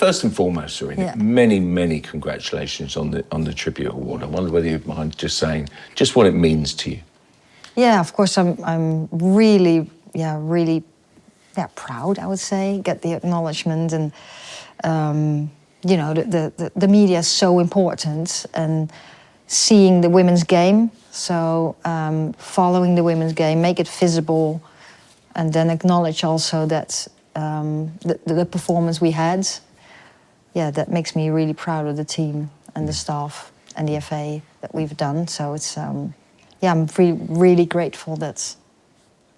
first and foremost, Sarinia, many congratulations on the Tribute Award. I wonder whether you'd mind just saying just what it means to you. Yeah, of course, I'm really proud, I would say, get the acknowledgement. And you know, the media is so important, and seeing the women's game, so following the women's game, make it visible, and then acknowledge also that the performance we had, that makes me really proud of the team and the staff and the FA that we've done. So it's I'm really grateful that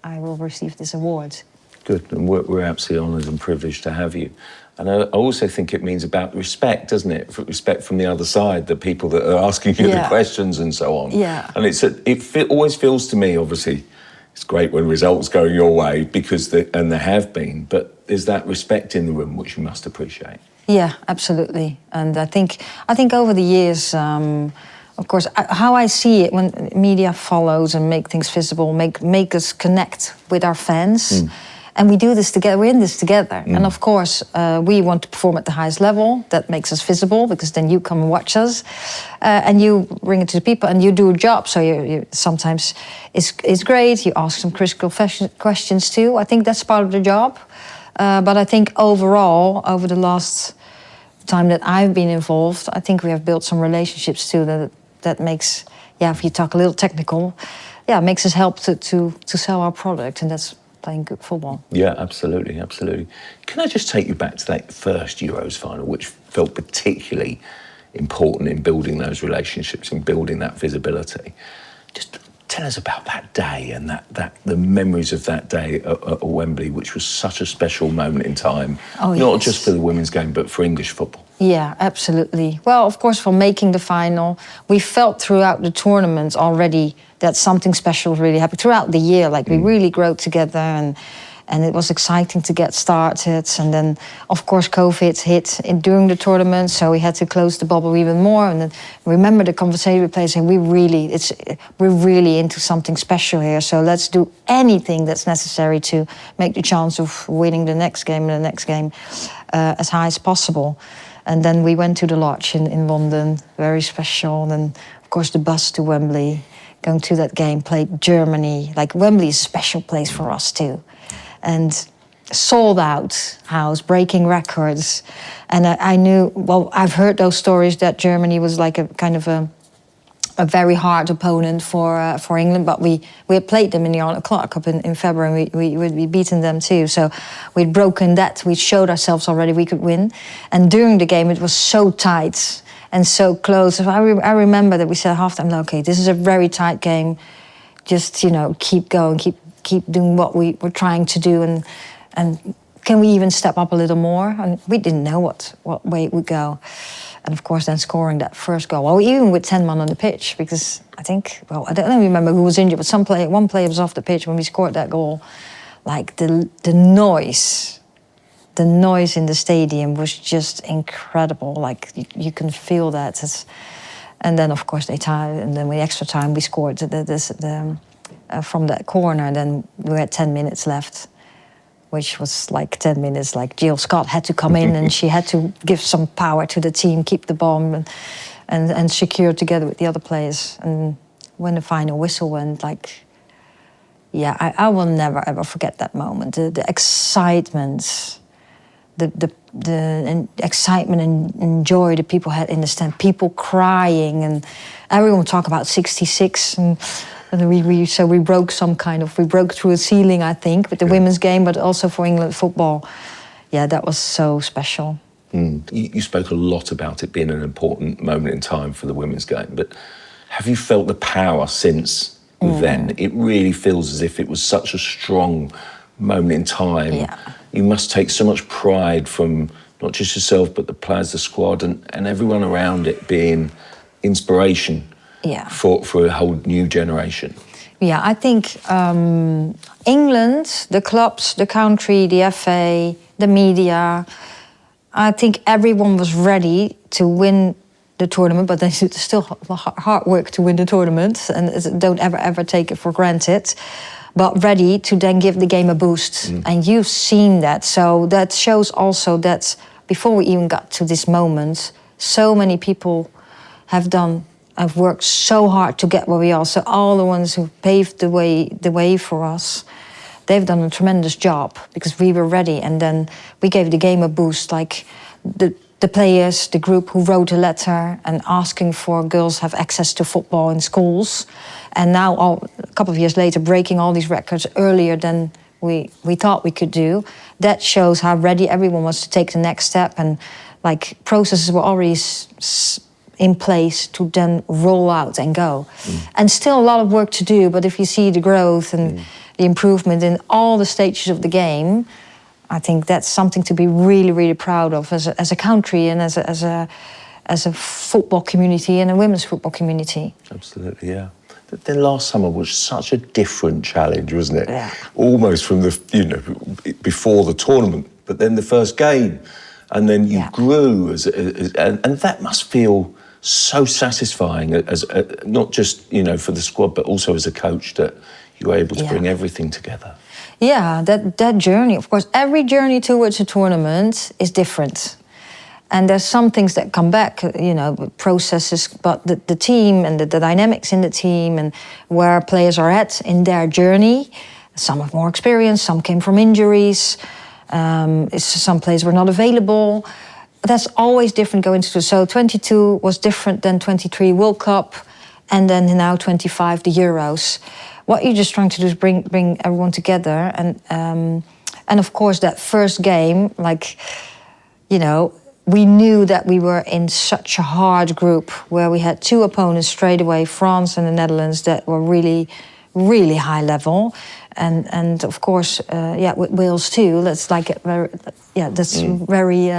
I will receive this award. Good, and we're absolutely honoured and privileged to have you. And I also think it means about respect, doesn't it? Respect from the other side, the people that are asking you the questions and so on. Yeah. And it always feels to me, obviously, it's great when results go your way because and there have been, but there's that respect in the room which you must appreciate. Yeah, absolutely. And I think over the years, of course, how I see it when media follows and make things visible, make us connect with our fans. And we do this together, we're in this together. And of course, we want to perform at the highest level. That makes us visible, because then you come and watch us. And you bring it to the people and you do a job. So you sometimes it's great, you ask some critical questions too. I think that's part of the job. But I think overall, over the last time that I've been involved, I think we have built some relationships too that makes, if you talk a little technical, makes us help to sell our product, and that's playing good football. Yeah, absolutely. Can I just take you back to that first Euros final, which felt particularly important in building those relationships and building that visibility? Just tell us about that day and the memories of that day at Wembley, which was such a special moment in time, not just for the women's game, but for English football. Yeah, absolutely. Well, of course, for making the final, we felt throughout the tournament already that something special really happened. Throughout the year, like we really grew together, and it was exciting to get started. And then, of course, COVID hit during the tournament, so we had to close the bubble even more. And then remember the conversation we played, saying we're really into something special here. So let's do anything that's necessary to make the chance of winning the next game and the next game as high as possible. And then we went to the lodge in London, very special. And then, of course, the bus to Wembley, going to that game, played Germany. Like, Wembley is a special place for us too. And sold out house, breaking records. And I knew, well, I've heard those stories that Germany was like a kind of a very hard opponent for England, but we had played them in the o'clock up in February, and we'd beaten them too. So we'd broken that, we showed ourselves already we could win. And during the game, it was so tight and so close. I remember that we said at halftime, okay, this is a very tight game. Just, keep going, keep doing what we were trying to do, and can we even step up a little more? And we didn't know what way it would go. And of course, then scoring that first goal. Well, even with 10 men on the pitch, because I don't remember who was injured, but one player was off the pitch when we scored that goal. Like the noise in the stadium was just incredible. Like you can feel that. And then of course they tied, and then with extra time we scored from that corner. Then we had 10 minutes left, which was like 10 minutes, like Jill Scott had to come in and she had to give some power to the team, keep the bomb and secure together with the other players. And when the final whistle went, I will never ever forget that moment. The excitement, the excitement and joy the people had in the stand, people crying, and everyone talk about 66 and we broke through a ceiling, I think, with the women's game, but also for England football. Yeah, that was so special. You spoke a lot about it being an important moment in time for the women's game, but have you felt the power since then? It really feels as if it was such a strong moment in time. Yeah. You must take so much pride from not just yourself, but the players, the squad, and everyone around it being inspiration. Yeah. For a whole new generation. Yeah, I think England, the clubs, the country, the FA, the media, I think everyone was ready to win the tournament, but there's still hard work to win the tournament, and don't ever take it for granted, but ready to then give the game a boost. And you've seen that, so that shows also that before we even got to this moment, so many people have worked so hard to get where we are. So all the ones who paved the way for us, they've done a tremendous job because we were ready. And then we gave the game a boost, like the players, the group who wrote a letter and asking for girls have access to football in schools. And now, a couple of years later, breaking all these records earlier than we thought we could do. That shows how ready everyone was to take the next step. And like processes were already in place to then roll out and go. And still a lot of work to do, but if you see the growth and the improvement in all the stages of the game, I think that's something to be really, really proud of as a country and as a football community and a women's football community. Absolutely, yeah. But then last summer was such a different challenge, wasn't it? Yeah. Almost from before the tournament, but then the first game, and then you grew and that must feel so satisfying as not just for the squad, but also as a coach that you were able to bring everything together. Yeah, that journey, of course, every journey towards a tournament is different. And there's some things that come back, processes, but the team and the dynamics in the team and where players are at in their journey, some have more experience, some came from injuries, some players were not available. That's always different going into. So 22 was different than 23 World Cup, and then now 25 the Euros. What you're just trying to do is bring everyone together, and of course that first game, we knew that we were in such a hard group where we had two opponents straight away, France and the Netherlands, that were really, really high level, and of course, with Wales too. That's very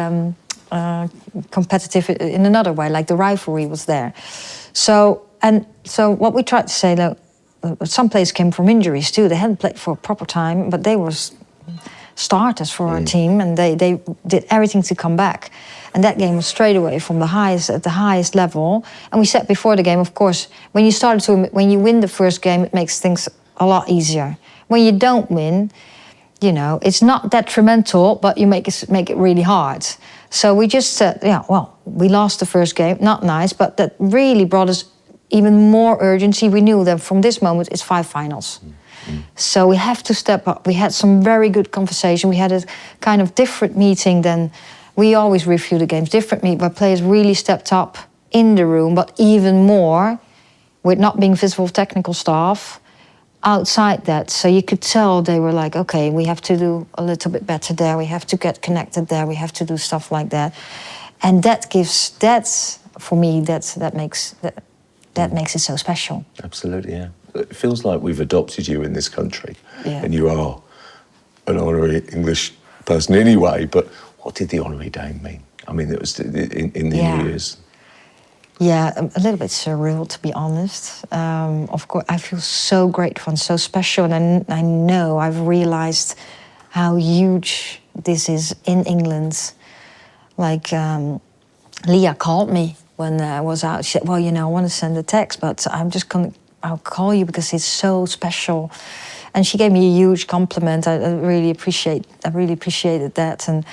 competitive in another way. Like the rivalry was there. So what we tried to say, though. Some players came from injuries too. They hadn't played for a proper time, but they were starters for our team, and they did everything to come back. And that game was straight away from at the highest level. And we said before the game, of course, when you win the first game, it makes things a lot easier. When you don't win, it's not detrimental, but you make it really hard. So we just said, we lost the first game, not nice, but that really brought us even more urgency. We knew that from this moment it's 5 finals. So we have to step up. We had some very good conversation. We had a kind of different meeting than we always review the games. Different meeting where players really stepped up in the room, but even more with not being visible technical staff outside that. So you could tell they were like, okay, we have to do a little bit better there. We have to get connected there. We have to do stuff like that. And for me, that makes it so special. Absolutely, yeah. It feels like we've adopted you in this country, and you are an honorary English person anyway, but what did the honorary dame mean? I mean, it was in the years. Yeah, a little bit surreal, to be honest. Of course, I feel so grateful and so special, and I know I've realized how huge this is in England. Like, Leah called me when I was out. She said, well, I want to send a text, but I'll call you because it's so special. And she gave me a huge compliment. I really appreciated that. And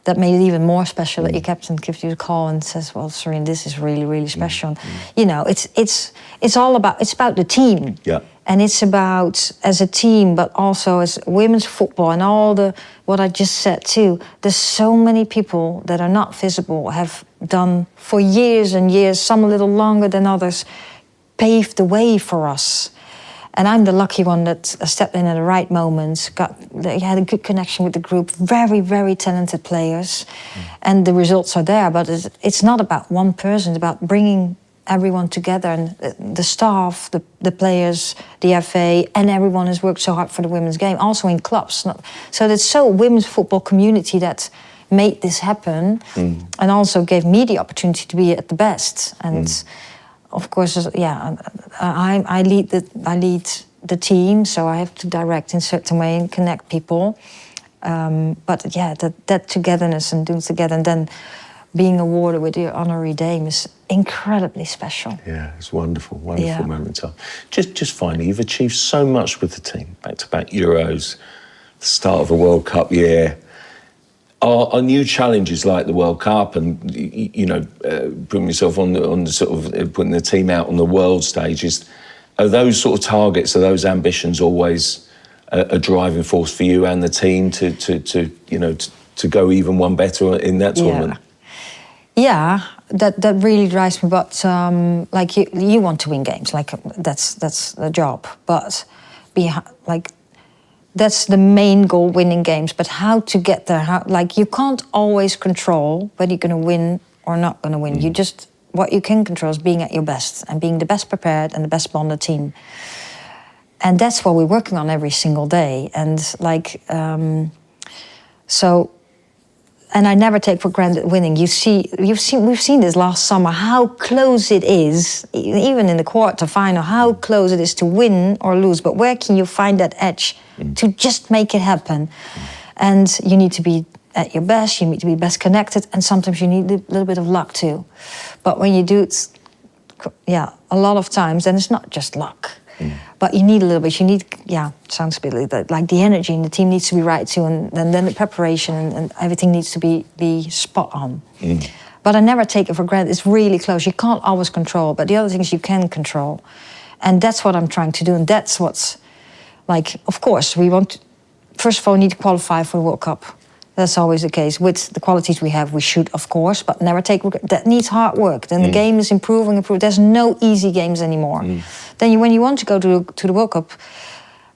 that made it even more special that your captain gives you a call and says, well, Sarian, this is really, really special. It's about the team. Yeah. And it's about as a team, but also as women's football and what I just said too. There's so many people that are not visible, have done for years and years, some a little longer than others, paved the way for us. And I'm the lucky one that stepped in at the right moment, had a good connection with the group, very, very talented players. And the results are there, but it's not about one person, it's about bringing everyone together, and the staff, the players, the FA, and everyone has worked so hard for the women's game, also in clubs. So it's so women's football community that made this happen, and also gave me the opportunity to be at the best. And of course, I lead the team, so I have to direct in a certain way and connect people. But that togetherness and doing together, and then being awarded with the honorary dame is incredibly special. Yeah, it's wonderful moment in time. Just finally, you've achieved so much with the team, back-to-back Euros, the start of a World Cup year. Are new challenges like the World Cup and putting yourself on the sort of putting the team out on the world stage, are those sort of targets, are those ambitions always a driving force for you and the team to go even one better in that tournament? Yeah, that really drives me. But like you want to win games, like that's the job. But that's the main goal, winning games. But how to get there? You can't always control whether you're going to win or not going to win. You just, what you can control is being at your best and being the best prepared and the best bonded team. And that's what we're working on every single day. And and I never take for granted winning. We've seen this last summer, how close it is, even in the quarterfinal, how close it is to win or lose. But where can you find that edge to just make it happen? And you need to be at your best, you need to be best connected, and sometimes you need a little bit of luck too. But when you do it, a lot of times, then it's not just luck. But you need a little bit. You need, it sounds a bit like the energy in the team needs to be right too, and then the preparation and everything needs to be spot on. But I never take it for granted. It's really close. You can't always control, but the other things you can control, and that's what I'm trying to do. And that's what's of course, we want to, first of all, need to qualify for the World Cup. That's always the case. With the qualities we have, we should, of course, but never take... That needs hard work. Then the game is improving. There's no easy games anymore. Then when you want to go to the World Cup,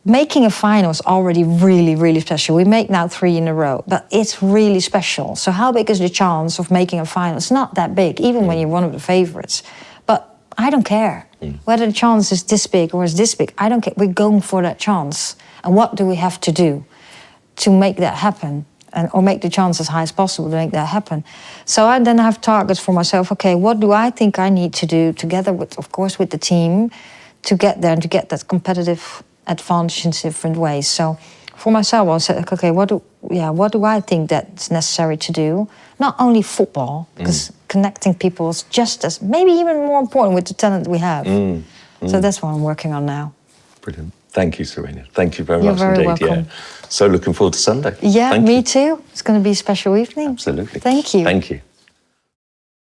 making a final is already really, really special. We make now 3 in a row, but it's really special. So how big is the chance of making a final? It's not that big, even when you're one of the favorites. But I don't care whether the chance is this big or is this big. I don't care. We're going for that chance. And what do we have to do to make that happen? Or make the chance as high as possible to make that happen. So I then have targets for myself. Okay, what do I think I need to do together with, of course, with the team to get there and to get that competitive advantage in different ways. So for myself, I said, okay, what do I think that's necessary to do? Not only football, because connecting people is just as, maybe even more important with the talent we have. So that's what I'm working on now. Brilliant. Thank you, Sariina. Thank you very You're much very indeed. welcome. So looking forward to Sunday. Yeah, Thank me you. too. It's going to be a special evening. Absolutely. Thank you. Thank you.